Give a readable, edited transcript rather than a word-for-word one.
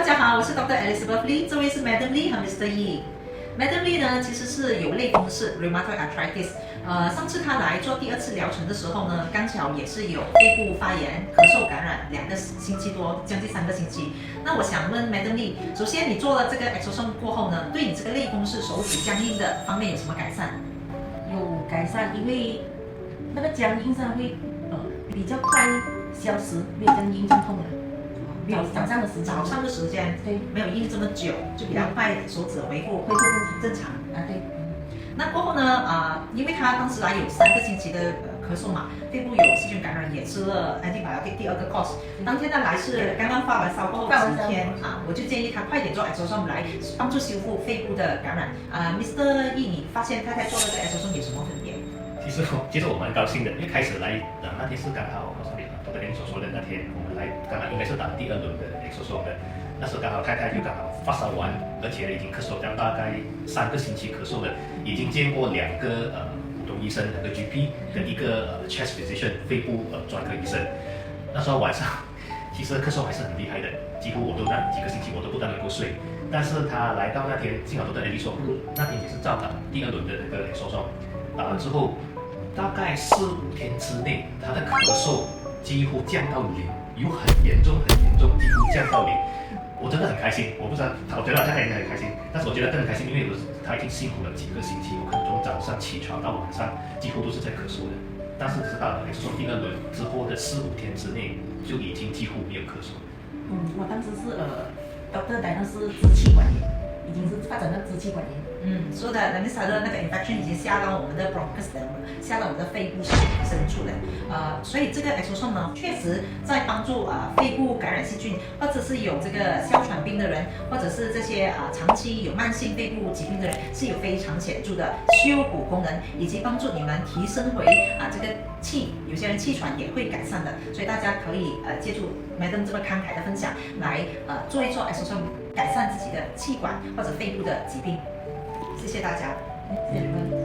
大家好，我是 Dr. Elizabeth Lee， 这位是 Madam Lee 和 Mr. Yi。Madam Lee 呢，其实是有类风湿 （rheumatoid arthritis）。上次他来做第2次疗程的时候呢，刚巧也是有肺部发炎、咳嗽感染2个星期多，将近3个星期。那我想问 Madam Lee， 首先你做了这个 exosome 过后呢，对你这个类风湿手指僵硬的方面有什么改善？有改善，因为那个僵硬上会比较快消失，没有这样硬这样痛了。早上的时间，早上的时间对，没有硬这么久，就比较快手指恢复正常啊，对。那过后呢，因为他当时来有3个星期的咳嗽嘛，肺部有细菌感染，也吃了 antibiotic 第2个 course。当天他来是刚刚发完烧过后几天我就建议他快点做 exosome 来帮助修复肺部的感染。Mr. Yi， 你发现太太做的这个 exosome 有什么分别？其实我蛮高兴的，因为开始来那天是刚好我跟你所说的那天，我们来刚刚应该是打第2轮的 exosome 的。那时候刚好太太就刚好发烧完，而且已经咳嗽将大概3个星期咳嗽了，已经见过2个普通医生，2个 GP 跟1个chest physician 肺部专科医生。那时候晚上其实咳嗽还是很厉害的，几乎我都那几个星期我都不大能够睡。但是他来到那天，幸好都在那里说，那天也是照打第2轮的那个 exosome， 打完之后大概4、5天之内，他的咳嗽几乎降到0，有很严重，几乎降到0。我真的很开心，我不知道，我觉得太太应该很开心，但是我觉得更开心，因为他已经辛苦了几个星期，我可能从早上起床到晚上，几乎都是在咳嗽的。但是直到exosome第2轮之后的4、5天之内，就已经几乎没有咳嗽了。我当时是Dr. 来的是支气管炎，已经是发展到支气管炎。说的那他的那个 infection 已经下到我们的 bronchus 了，下到我们的肺部深处了。所以这个 exosome 呢，确实在帮助肺部感染细菌，或者是有这个哮喘病的人，或者是这些长期有慢性肺部疾病的人，是有非常显著的修补功能，以及帮助你们提升回这个气，有些人气喘也会改善的。所以大家可以借助 Madam 这么慷慨的分享来做一做 exosome， 改善自己的气管或者肺部的疾病。谢谢大家。谢谢你们。